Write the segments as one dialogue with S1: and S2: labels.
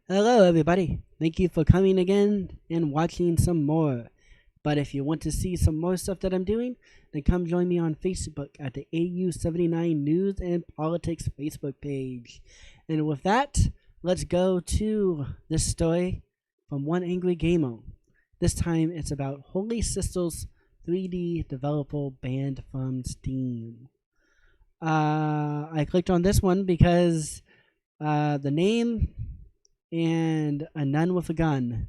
S1: Hello, everybody. Thank you for coming again and watching some more. But if you want to see some more stuff that I'm doing, then come join me on Facebook at the AU79 News and Politics Facebook page. And with that, let's go to this story from One Angry Gamer. This time it's about Holy Sisters 3D developer banned from Steam. I clicked on this one because the name and a nun with a gun.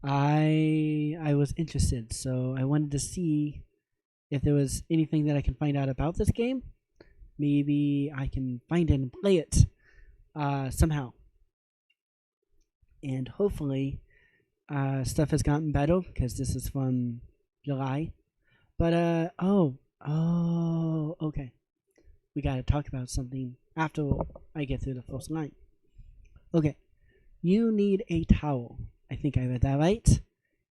S1: I was interested, so I wanted to see if there was anything that I can find out about this game. Maybe I can find it and play it somehow. And hopefully, stuff has gotten better because this is from July. But okay. We gotta talk about something after I get through the first line. Okay, you need a towel. I think I read that right.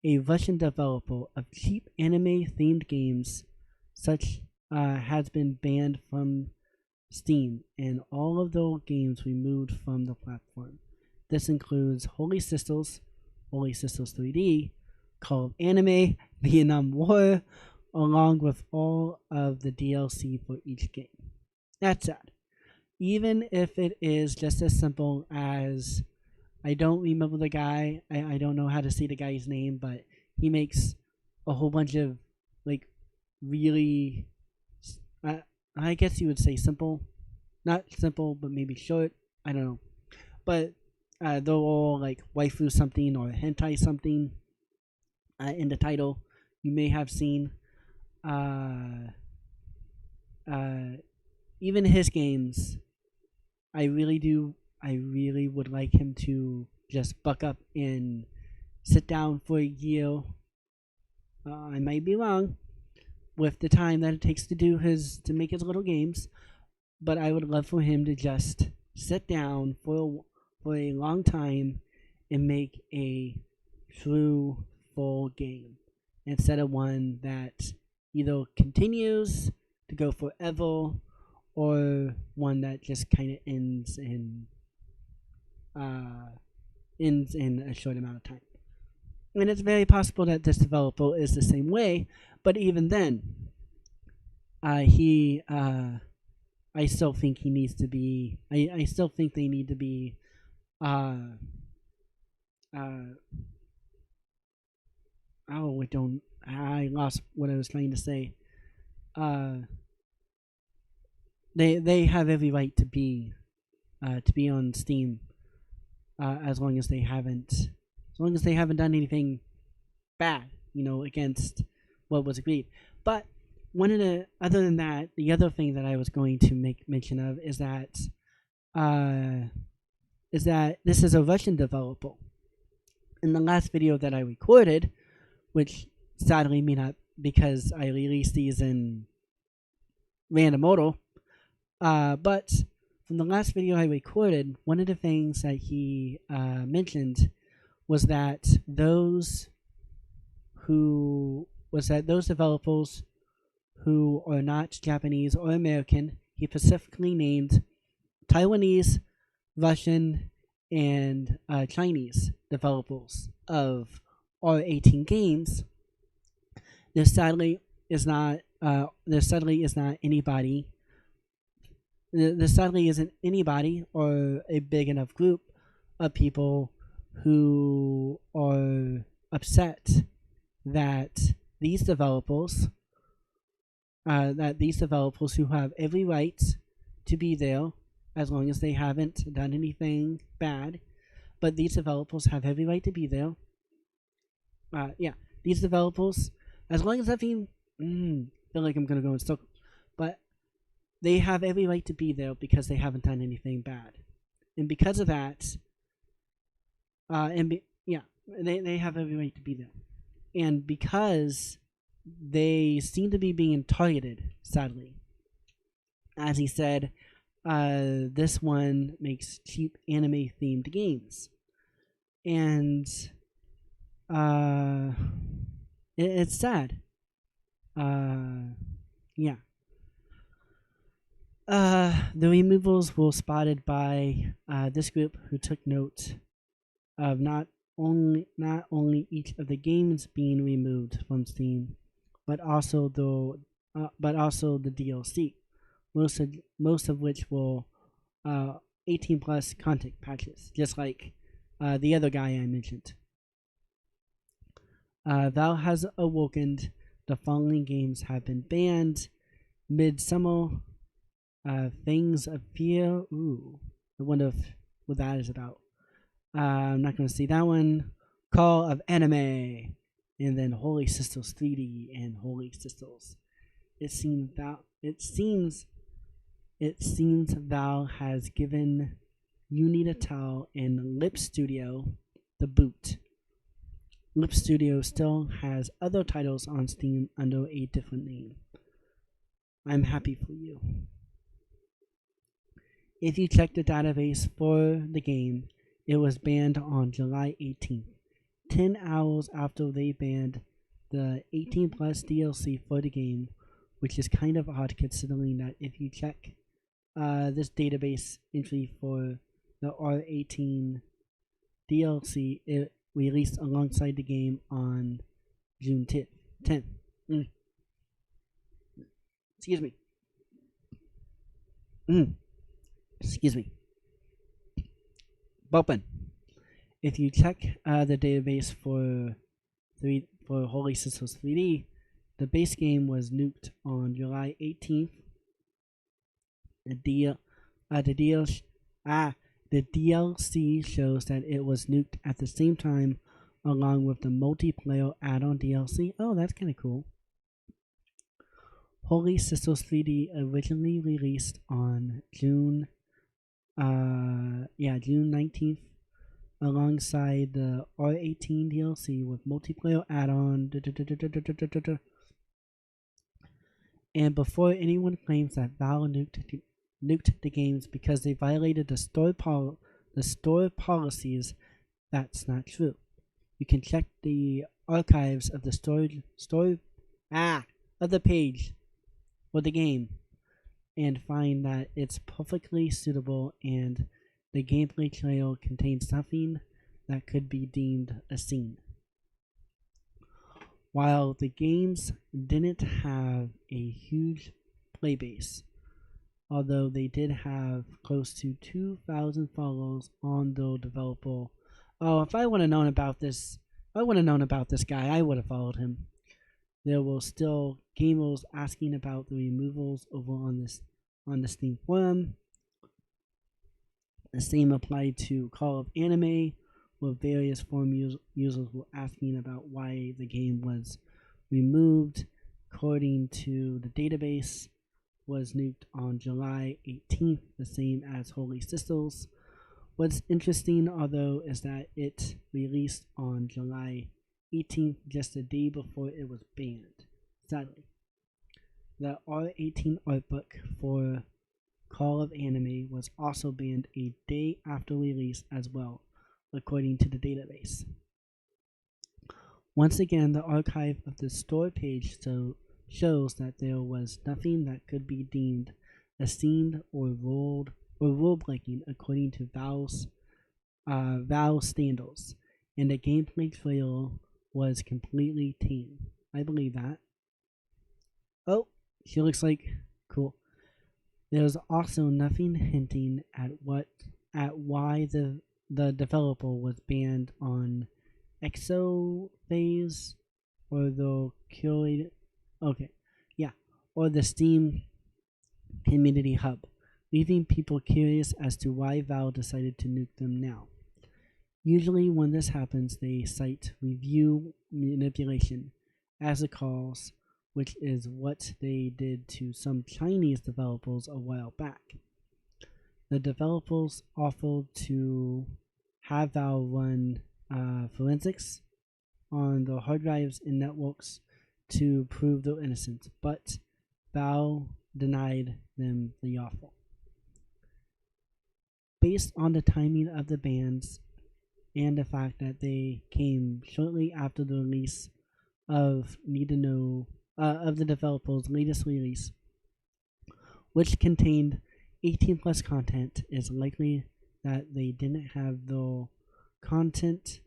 S1: A Russian developer of cheap anime-themed games, such has been banned from Steam, and all of their games removed from the platform. This includes Holy Sisters, Holy Sisters 3D, Call of Anime, Vietnam War, along with all of the DLC for each game. That's sad. Even if it is just as simple as I don't remember the guy. I don't know how to say the guy's name, but he makes a whole bunch of like really, I guess you would say simple, not simple, but maybe short. I don't know, but they're all like waifu something or hentai something in the title. You may have seen. Uh, uh, Even his games, I really do. I really would like him to just buck up and sit down for a year. I might be wrong with the time that it takes to make his little games, but I would love for him to just sit down for a long time and make a true full game instead of one that either continues to go forever or one that just kind of uh, ends in a short amount of time. And it's very possible that this developer is the same way, but even then, he I still think he needs to be. I still think they need to be. Uh, uh, oh, I don't. I lost what I was trying to say. Uh, they have every right to be on Steam as long as they haven't done anything bad, against what was agreed. But other than that, the other thing that I was going to make mention of uh, is that this is a Russian developer. In the last video that I recorded, which sadly may not because I released these in random order, but from the last video I recorded, one of the things that he mentioned was that those developers who are not Japanese or American, he specifically named Taiwanese, Russian, and Chinese developers of R18 games. There sadly is not anybody. There sadly isn't anybody or a big enough group of people who are upset that these developers who have every right to be there as long as they haven't done anything bad, but these developers have every right to be there. Yeah, these developers, as long as I feel like I'm gonna go in circles, but they have every right to be there because they haven't done anything bad, and because of that, they have every right to be there, and because they seem to be being targeted, sadly. As he said, this one makes cheap anime themed games. And it's sad. Yeah. The removals were spotted by this group who took note of not only each of the games being removed from Steam, but also the DLC, most of which will 18 plus content patches, just like the other guy I mentioned. Thou has awoken. The following games have been banned: Midsummer, Things of Fear. Ooh, I wonder what that is about. I'm not going to see that one. Call of Anime, and then Holy Sisters 3D and Holy Sisters. It seems Val has given Unital and Lip Studio the boot. Lip Studio still has other titles on Steam under a different name. I'm happy for you. If you check the database for the game, it was banned on July 18th, 10 hours after they banned the 18 plus DLC for the game, which is kind of odd considering that if you check this database entry for the R18 DLC, it released alongside the game on June 10th. Excuse me. Excuse me. Bopen. If you check the database for Holy Sisters 3D, the base game was nuked on July 18th. The DLC shows that it was nuked at the same time, along with the multiplayer add-on DLC. Oh, that's kind of cool. Holy Sisters 3D originally released on June 19th, alongside the R18 DLC with multiplayer add-on. And before anyone claims that Valve nuked the games because they violated the store policies, that's not true. You can check the archives of the of the page for the game and find that it's perfectly suitable, and the gameplay trail contains nothing that could be deemed a scene. While the games didn't have a huge playbase, although they did have close to 2,000 followers on the developer. Oh, if I would have known about this guy, I would have followed him. There were still gamers asking about the removals over on the Steam forum. The same applied to Call of Anime, where various forum users were asking about why the game was removed. According to the database, was nuked on July 18th, the same as Holy Sisters. What's interesting, although, is that it released on July 18th, just a day before it was banned. Sadly, the R18 art book for Call of Anime was also banned a day after release as well, according to the database. Once again, the archive of the store page shows that there was nothing that could be deemed a scene or rule breaking according to Valve standards, and the gameplay trailer was completely tame. I believe that. Oh, she looks like cool. There's also nothing hinting at why the developer was banned on Exophase or the curated. Okay, yeah, or the Steam Community Hub, leaving people curious as to why Valve decided to nuke them now. Usually when this happens, they cite review manipulation as a cause, which is what they did to some Chinese developers a while back. The developers offered to have Valve run forensics on the hard drives and networks to prove their innocence, but Valve denied them the offer. Based on the timing of the bans and the fact that they came shortly after the release of of the developer's latest release, which contained 18 plus content, is likely that they didn't have the content.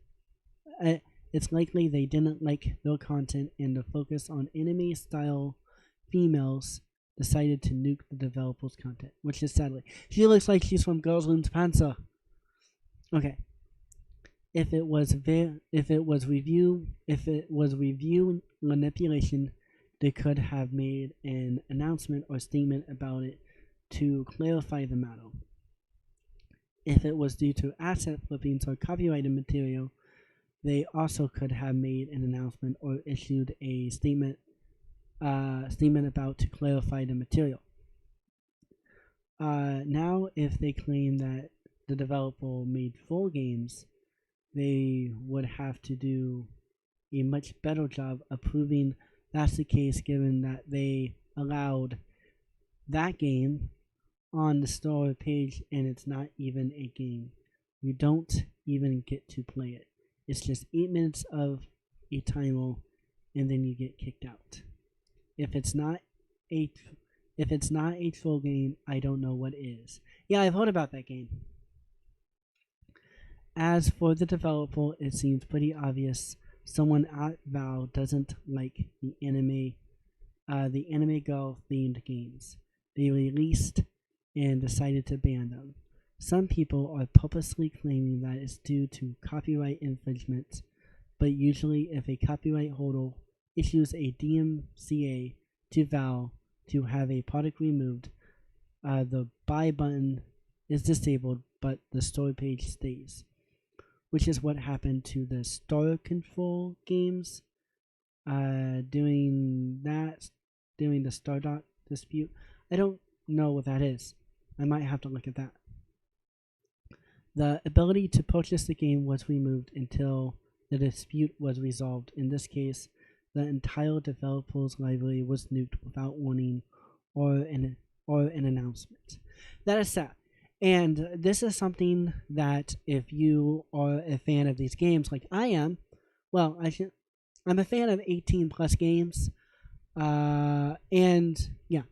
S1: It's likely they didn't like their content, and the focus on anime-style females decided to nuke the developers' content, which is sadly. She looks like she's from Girls Room Panzer. Okay. If it was review manipulation, they could have made an announcement or statement about it to clarify the matter. If it was due to asset flippings or copyrighted material, they also could have made an announcement or issued a statement about to clarify the material. Now, if they claim that the developer made full games, they would have to do a much better job of proving that's the case, given that they allowed that game on the store page and it's not even a game. You don't even get to play it. It's just 8 minutes of a timer and then you get kicked out. If it's not a full game, I don't know what is. Yeah, I've heard about that game. As for the developer, it seems pretty obvious someone at Valve doesn't like the anime girl themed games they released and decided to ban them. Some people are purposely claiming that it's due to copyright infringement, but usually if a copyright holder issues a DMCA to Valve to have a product removed, the buy button is disabled but the store page stays, which is what happened to the Star Control games during the Stardot dispute. I don't know what that is. I might have to look at that. The ability to purchase the game was removed until the dispute was resolved. In this case, the entire developer's library was nuked without warning or an announcement. That is sad. And this is something that if you are a fan of these games like I am, well, I'm a fan of 18 plus games. And yeah.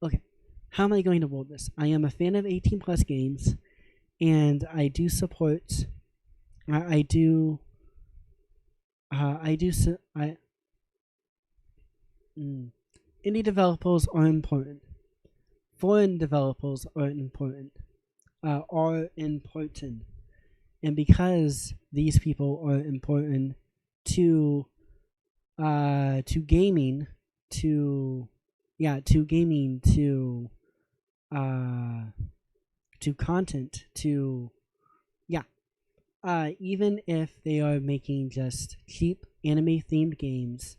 S1: Okay. How am I going to word this? I am a fan of 18 plus games, and I do support indie developers are important. Foreign developers are important. And because these people are important to gaming, to content, even if they are making just cheap anime themed games,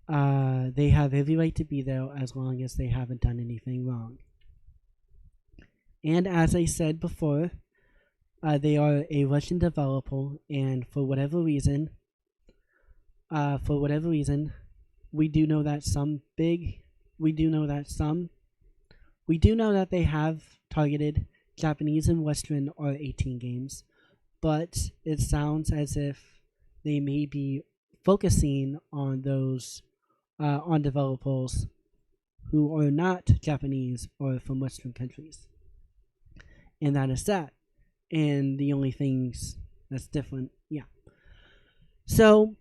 S1: they have every right to be there as long as they haven't done anything wrong. And as I said before, they are a Russian developer, and for whatever reason, we do know that they have targeted Japanese and Western R18 games, but it sounds as if they may be focusing on those on developers who are not Japanese or from Western countries, and that is sad. And the only things that's different, So,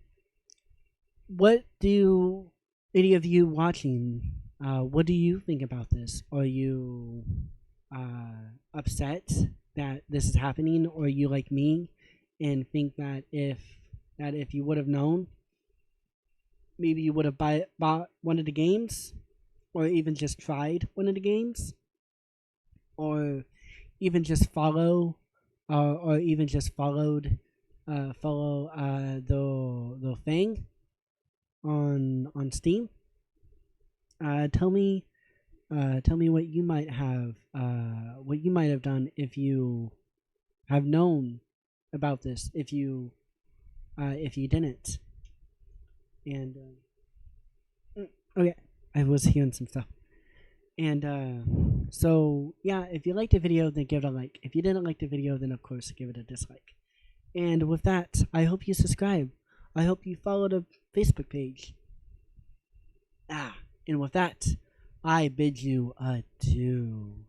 S1: what do any of you watching? What do you think about this? Are you upset that this is happening, or are you like me and think that if you would have known, maybe you would have bought one of the games, or even just tried one of the games, or even just followed the thing on Steam. Tell me what you might have done if you have known about this, if you didn't. And okay, I was hearing some stuff. And so yeah, if you liked the video, then give it a like. If you didn't like the video, then of course give it a dislike. And with that, I hope you subscribe. I hope you follow the Facebook page. And with that, I bid you adieu.